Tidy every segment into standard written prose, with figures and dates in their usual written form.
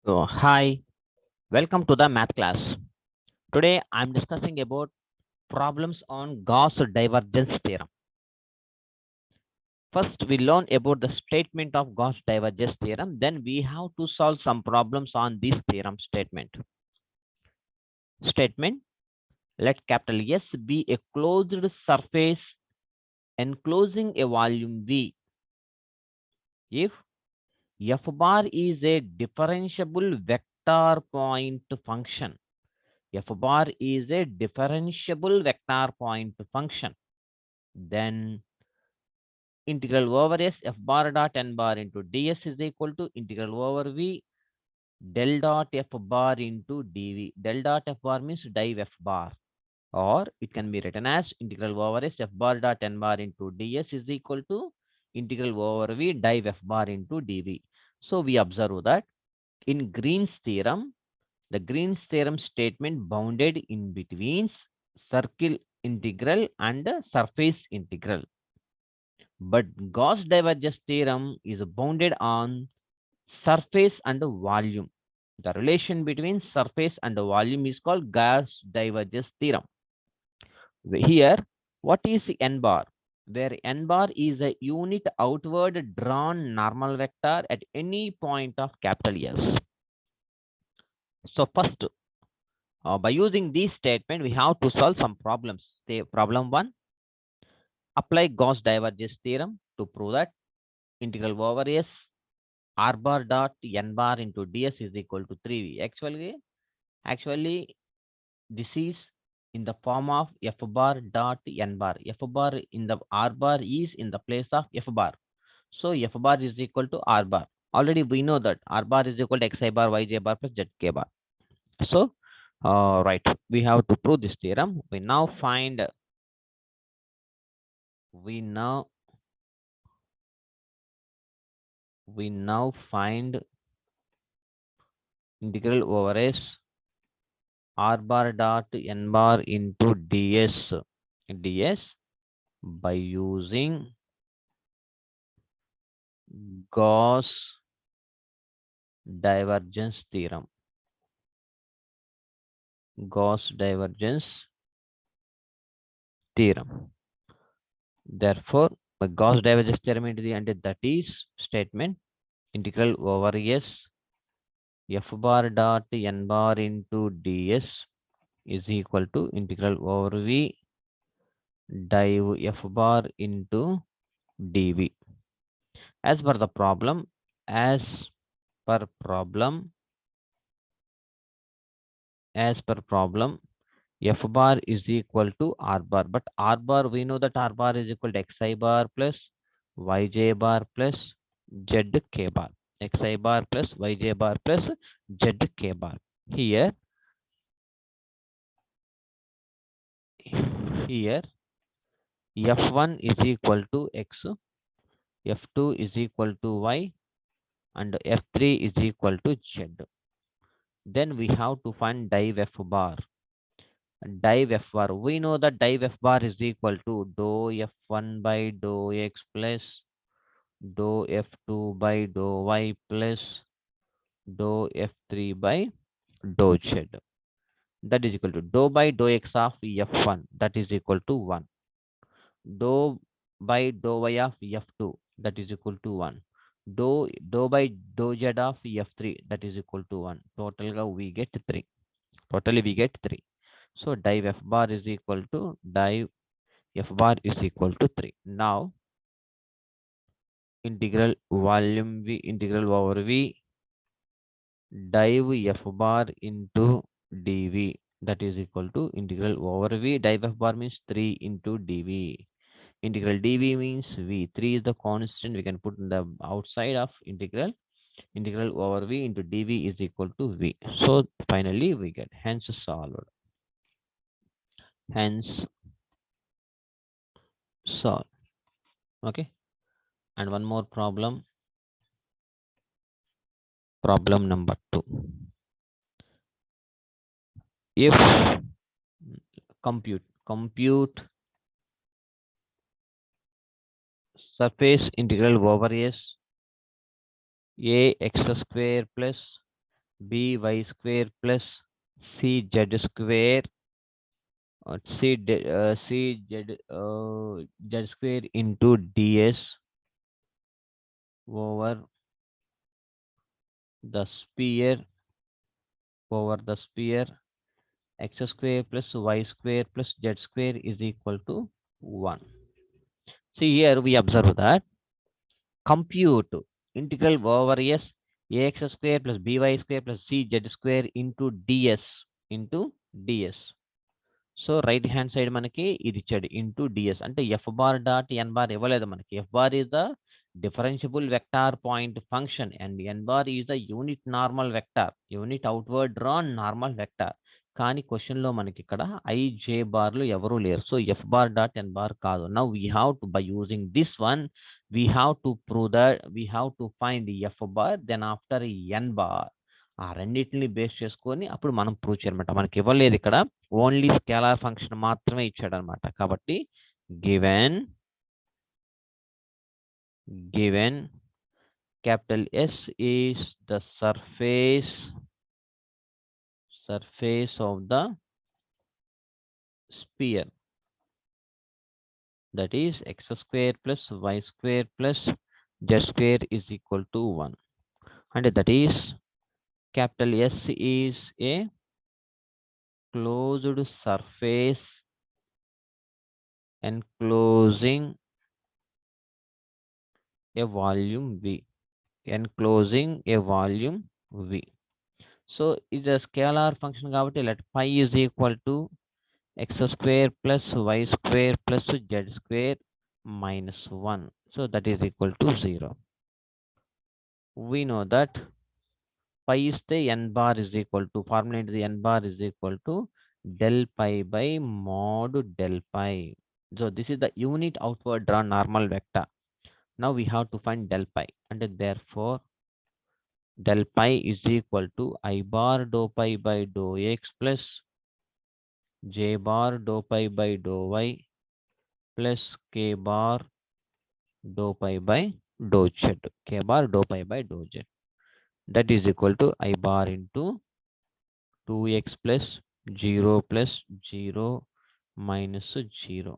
So, hi, welcome to the math class. Today I'm discussing about problems on Gauss divergence theorem. First, we learn about the statement of Gauss divergence theorem. Then we have to solve some problems on this theorem statement. Statement: let capital S be a closed surface enclosing a volume V if f bar is a differentiable vector point function. F bar is a differentiable vector point function. Then integral over s f bar dot n bar into ds is equal to integral over v del dot f bar into dv. Del dot f bar means div f bar, or it can be written as integral over s f bar dot n bar into ds is equal to integral over v div f bar into dv. So we observe that in Green's theorem, the Green's theorem statement bounded in between circle integral and surface integral. But Gauss divergence theorem is bounded on surface and volume. The relation between surface and volume is called Gauss divergence theorem. Here, what is n bar? Where n bar is a unit outward drawn normal vector at any point of capital S. So first, by using this statement, we have to solve some problems. Problem 1, apply Gauss divergence theorem to prove that integral over S r bar dot n bar into ds is equal to 3v. Actually, this is in the form of f bar dot n bar. F bar in the r bar is in the place of f bar. So f bar is equal to r bar. Already we know that r bar is equal to xi bar, yj bar plus zk bar. So, right, we have to prove this theorem. We now find integral over s r bar dot n bar into ds by using Gauss divergence theorem. Gauss divergence theorem. Therefore, by Gauss divergence theorem into the end, that is statement integral over s f bar dot n bar into ds is equal to integral over v div f bar into dv. As per the problem, as per problem, as per problem, f bar is equal to r bar. But r bar, we know that r bar is equal to xi bar plus yj bar plus zk bar. Xi bar plus yj bar plus zk bar. Here, here f1 is equal to x, f2 is equal to y, and f3 is equal to z. Then we have to find div f bar. Div f bar, we know that div f bar is equal to dou f1 by dou x plus dou f2 by dou y plus dou f3 by dou z. That is equal to dou by dou x of f1, that is equal to 1. Dou by dou y of f2, that is equal to 1. Dou by dou z of f3, that is equal to 1. Total we get 3. Totally we get 3. So div f bar is equal to div f bar is equal to 3. Now integral volume v integral over v div f bar into dv, that is equal to integral over v div f bar means 3 into dv. Integral dv means v. 3 is the constant we can put in the outside of integral. Integral over v into dv is equal to v. So finally we get hence solved. Hence solved. Okay. And one more problem. Problem number 2. If compute surface integral over s a x square plus by square plus cz square z square into ds over the sphere x square plus y square plus z square is equal to 1. See here we observe that compute integral over s ax square plus by square plus cz square into ds. So right hand side మనకి ఇది ఇచ్చాడు into DS అంటే F bar dot N bar ఇవ్వలేదు మనకి. F bar is the differentiable vector point function and N bar is the unit normal vector, unit outward drawn normal vector. కానీ క్వశ్చన్లో మనకి ఇక్కడ ఐజే బార్లు ఎవరు లేరు. So F bar dot N bar కాదు. Now we have to by using this one we have to prove that we have to find F bar then after N bar. ఆ రెండింటిని బేస్ చేసుకొని అప్పుడు మనం prove చేయాలన్నమాట. మనకి ఇవ్వలేదు ఇక్కడ, ఓన్లీ స్కేలార్ ఫంక్షన్ మాత్రమే ఇచ్చాడు అనమాట. కాబట్టి given capital S is the surface of the sphere, that is x square plus y square plus z square is equal to 1, and that is capital S is a closed surface enclosing a volume V. So is a scalar function కాబట్టి let phi is equal to x square plus y square plus z square minus 1. So that is equal to 0. We know that pi is the n bar is equal to, formula into the n bar is equal to del pi by mod del pi. So this is the unit outward drawn normal vector. Now we have to find del pi, and therefore del pi is equal to I bar dou pi by dou x plus j bar dou pi by dou y plus k bar dou pi by dou z. K bar dou pi by dou z. That is equal to I bar into 2x plus 0 plus 0 minus 0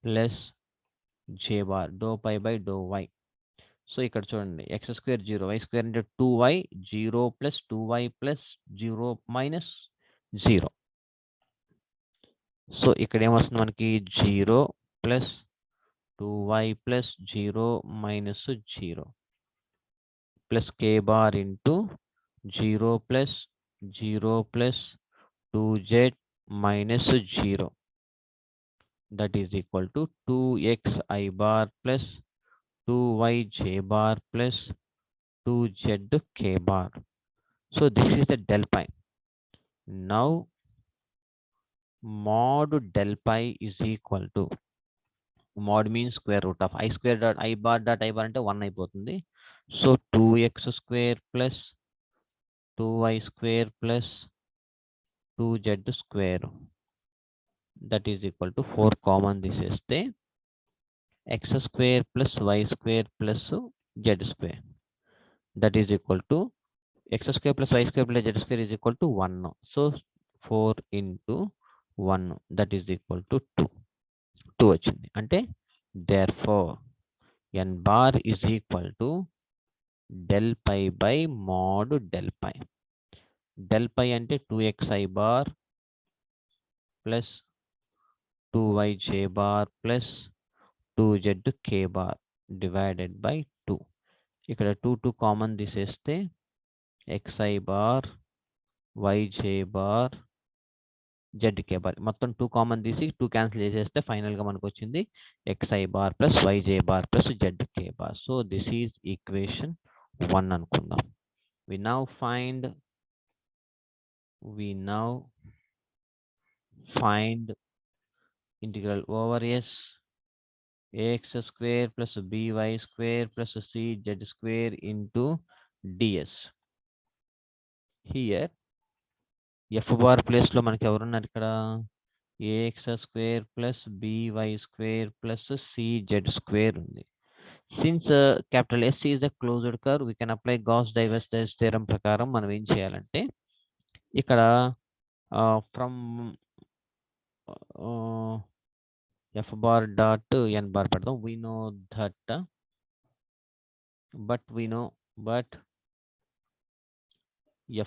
plus j bar dou pi by dou y. So ఇక్కడ చూడండి X square 0 y square అంటే 2y 0 plus 2y plus 0 minus 0. So ఇక్కడ ఏమొస్తుంది మనకి 0 plus 2y plus 0 minus 0 plus k bar into 0 plus 0 plus 2z minus 0. That is equal to 2x I bar plus 2y j bar plus 2z k bar. So this is the del pi. Now mod del pi is equal to, mod means square root of I square dot I bar dot I bar ante 1 అయిపోతుంది. So 2x square plus 2y square plus 2z square, that is equal to 4 common తీసేస్తే x square plus y square plus z square, that is equal to x square plus y square plus z square is equal to 1. So 4 into 1, that is equal to 2 వచ్చింది. అంటే therefore n bar is equal to del pi by mod del pi. Del pi అంటే 2x I bar plus 2y j bar plus 2z k bar divided by 2. ఇక్కడ 2 common తీసేస్తే xi bar yj bar zk bar మొత్తం 2 common తీసి 2 cancel చేసేస్తే final గా మనకు వచ్చింది xi bar plus yj bar plus zk bar. So this is equation 1 అనుకుందాం. we now find integral over s ax square plus by square plus cz square into ds. Here f bar place లో మనకి ఎవరున్నారు ఇక్కడ, ax square plus by square plus cz square ఉంది. Since capital S is a closed curve, we can apply Gauss divergence theorem ప్రకారం మనం ఏం చేయాలంటే ఇక్కడ from f bar dot n bar పెడదాం. We know that but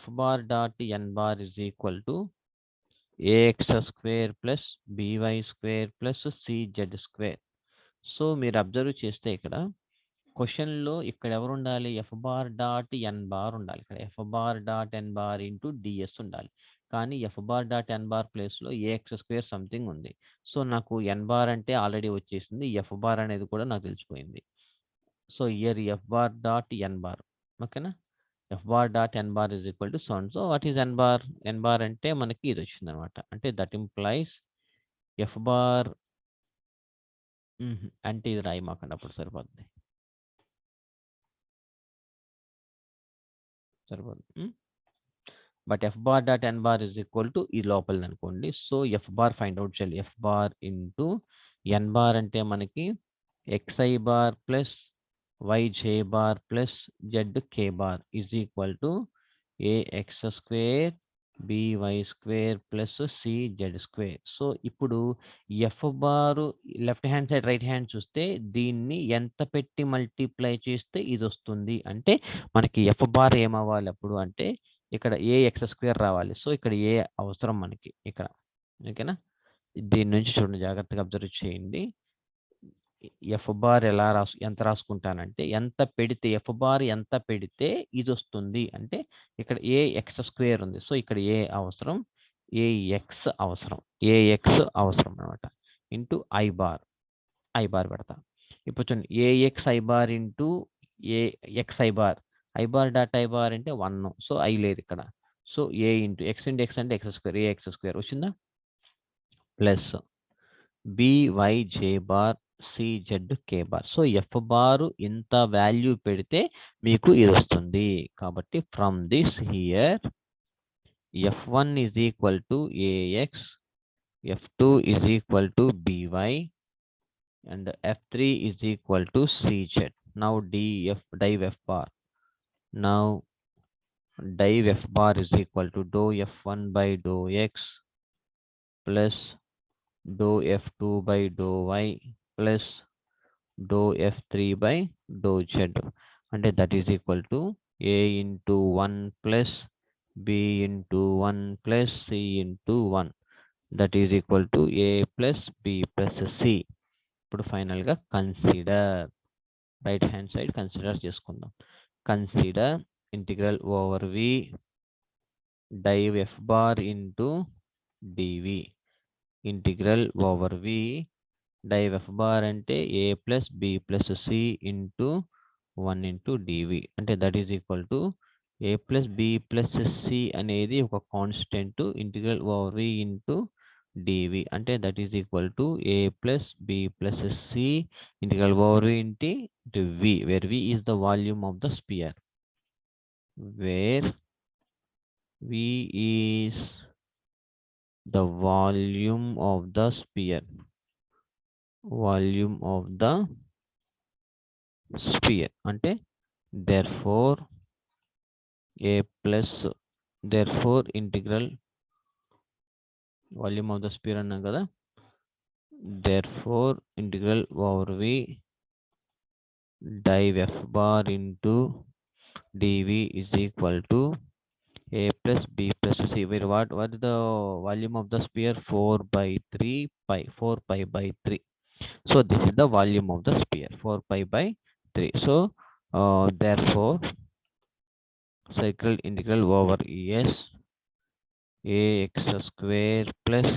f bar dot n bar is equal to ax square plus by square plus cz square. So మీరు observe చేస్తే ఇక్కడ క్వశ్చన్లో ఇక్కడ ఎవరు ఉండాలి? F bar dot N bar ఉండాలి. ఇక్కడ F bar dot N bar into dS ఉండాలి. కానీ F bar dot N bar ప్లేస్లో ఏఎక్స్ స్క్వేర్ సంథింగ్ ఉంది. సో నాకు ఎన్ బార్ అంటే ఆల్రెడీ వచ్చేసింది, ఎఫ్ బార్ అనేది కూడా నాకు తెలిసిపోయింది. So here F bar dot N bar, ఓకేనా? F bar dot N bar is equal to sound. So what is N bar? N bar అంటే మనకి ఇది వచ్చింది అనమాట. అంటే దట్ ఇంప్లైస్ ఎఫ్ బార్ అంటే ఇది రాయి మాకండి, అప్పుడు సరిపోద్ది. But F bar dot N bar is equal to ఈ లోపల అనుకోండి. So F bar find out చేయాలి. F bar into N bar అంటే మనకి xi bar plus yj bar plus z k bar is equal to ax square by square plus సిజెడ్ square. So ఇప్పుడు F bar left hand side right hand చూస్తే దీన్ని ఎంత పెట్టి multiply చేస్తే ఇది వస్తుంది అంటే మనకి ఎఫ్ బార్ ఏమవ్వాలి అప్పుడు అంటే ఇక్కడ ఏఎక్స్ స్క్వేర్ రావాలి. సో ఇక్కడ ఏ అవసరం మనకి ఇక్కడ, ఓకేనా? దీని నుంచి చూడండి, జాగ్రత్తగా అబ్జర్వ్ చేయండి. ఎఫ్ బార్ ఎంత రాసుకుంటానంటే ఎంత పెడితే ఎఫ్ బార్ ఎంత పెడితే ఇది వస్తుంది అంటే ఇక్కడ ఏ ఎక్స్ స్క్వేర్ ఉంది. సో ఇక్కడ ఏ అవసరం, ఏఎక్స్ అవసరం అనమాట. ఇంటూ ఐ బార్ పెడతా. ఇప్పుడు చూడండి, AX I bar into AX I bar dot I bar అంటే 1. సో ఐ లేదు ఇక్కడ. సో ఏ ఇంటూ ఎక్స్ అంటే ఎక్స్ స్క్వేర్, ఏఎక్స్ స్క్వేర్ వచ్చిందా? Plus BYJ bar CZ K bar. So F bar ఇంత value పెడితే మీకు ఇది వస్తుంది. కాబట్టి from this here f1 is equal to ax, f2 is equal to by and f3 is equal to cz. Now div f bar. Now div f bar is equal to dou f1 by dou x plus dou f2 by dou y plus dou f3 by dou z. అంటే that is equal to a into 1 plus b into 1 plus c into 1. That is equal to a plus b plus c. ఇప్పుడు ఫైనల్గా consider right hand side consider చేసుకుందాం. Consider integral over V div F bar into dV. Integral over V div F bar అంటే A plus B plus C into 1 into dV. అంటే that is equal to A plus B plus C అనేది ఒక constant integral over V into dV. అంటే that is equal to A plus B plus C integral over V into V, where V is the volume of the sphere, where V is the volume of the sphere, అంటే therefore integral volume of the sphere అన్నాం కదా, therefore integral over V div f bar into dv is equal to a plus b plus c, where what is the volume of the sphere? 4 pi by 3. So this is the volume of the sphere, 4 pi by 3. So therefore circle integral over es ax square plus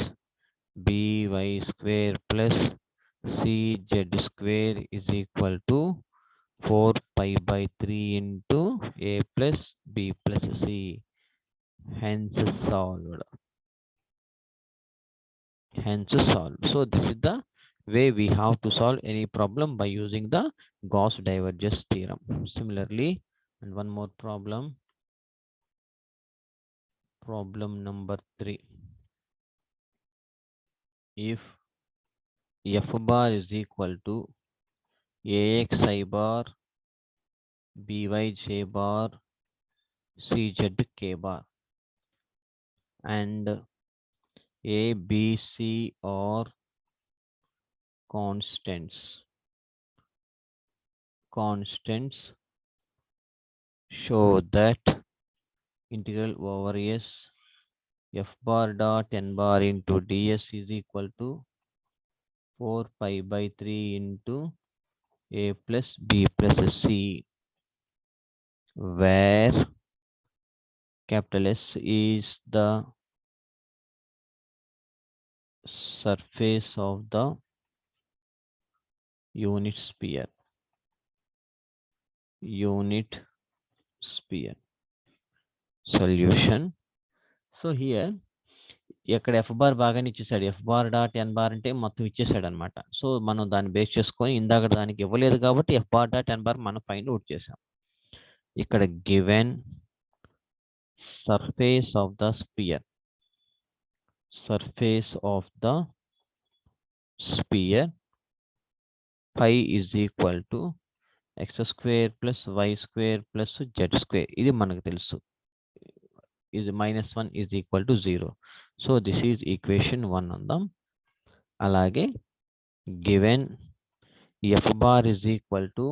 by square plus cz square is equal to 4 pi by 3 into a plus b plus c. Hence solved. So this is the way we have to solve any problem by using the Gauss divergence theorem. Similarly, and one more problem number 3. If f bar is equal to AXI bar, BYJ bar, CZK bar, and A, B, C are constants. Constants show that integral over S f bar dot n bar into ds is equal to 4 pi by 3 into a plus b plus c, where capital S is the surface of the unit sphere. Unit sphere. Solution. So here ఇక్కడ F bar బాగానే ఇచ్చేసాడు. F bar dot N bar అంటే మొత్తం ఇచ్చేసాడు అనమాట. So మనం దాన్ని base చేసుకొని ఇందాక దానికి ఇవ్వలేదు కాబట్టి F bar dot N bar మనం ఫైండ్ అవుట్ చేసాం. ఇక్కడ given surface of the sphere. Surface of the sphere phi is equal to x square plus y square plus z square. ఇది మనకు తెలుసు. is -1 is equal to 0. So this is equation 1 అందాం. అలాగే given f bar is equal to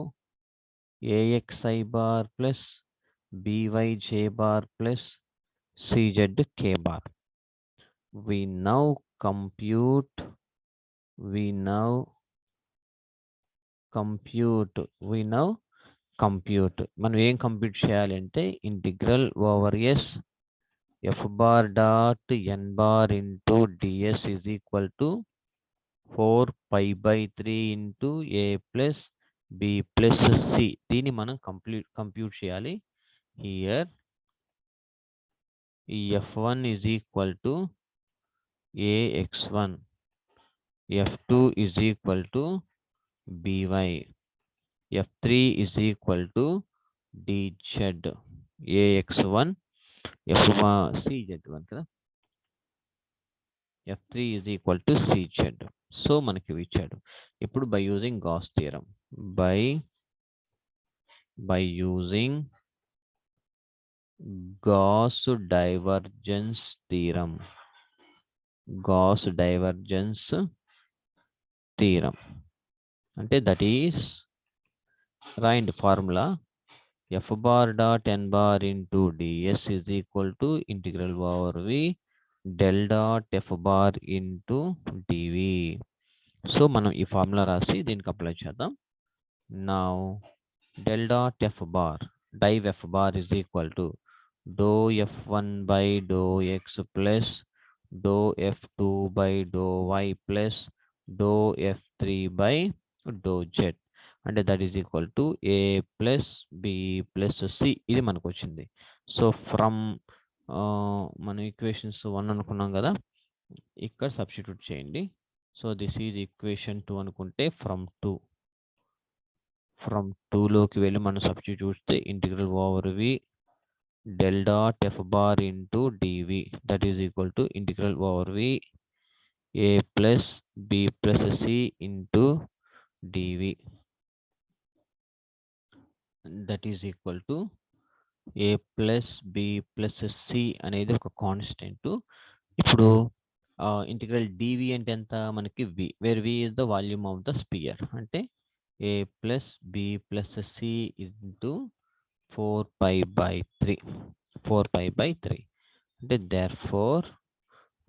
axi bar plus byj bar plus czk bar. We now compute మనం ఏం compute చేయాలంటే integral over S F bar dot N bar into DS is equal to 4 pi by 3 into A plus B plus C. దీన్ని మనం compute చేయాలి. Here ఈ f1 is equal to ax1, f2 is equal to by, f3 is equal to dz, ax1, cz1 కదా, f3 is equal to cz. So మనకి ఇచ్చాడు. ఇప్పుడు by using Gauss theorem, by using Gauss divergence theorem, Gauss divergence theorem అంటే that is రాయండి formula f bar dot n bar into ds is equal to integral over v del dot f bar into dv. So మనం ఈ formula రాసి దీనికి apply చేద్దాం. Now del dot f bar, div f bar is equal to dou f1 by dou x plus dou f2 by dou y plus dou f3 by dou z, అంటే that is equal to A plus B plus C. ఇది మనకు వచ్చింది. So from మనం equations 1 అనుకున్నాం కదా, ఇక్కడ substitute చేయండి. So this is equation 2 అనుకుంటే ఫ్రమ్ 2లోకి వెళ్ళి మనం సబ్స్టిట్యూట్ చేస్తే integral over we del dot f bar into dv, that is equal to integral over v a plus b plus c into dv, that is equal to a plus b plus c అనేది ఒక constant. ఇప్పుడు integral dv అంటే ఎంత మనకి v, where v is the volume of the sphere, అంటే a plus b plus c into 4 pi by 3, 4 pi by 3. అంటే therefore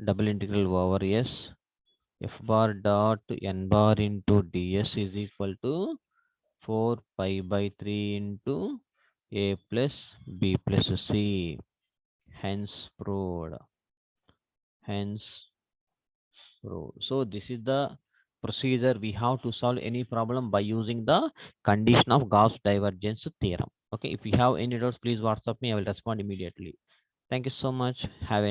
double integral over s f bar dot n bar into ds is equal to 4 pi by 3 into a plus b plus c. Hence proved. So this is the procedure we have to solve any problem by using the condition of Gauss divergence theorem. Okay, if you have any doubts, please WhatsApp me. I will respond immediately. Thank you so much. Have a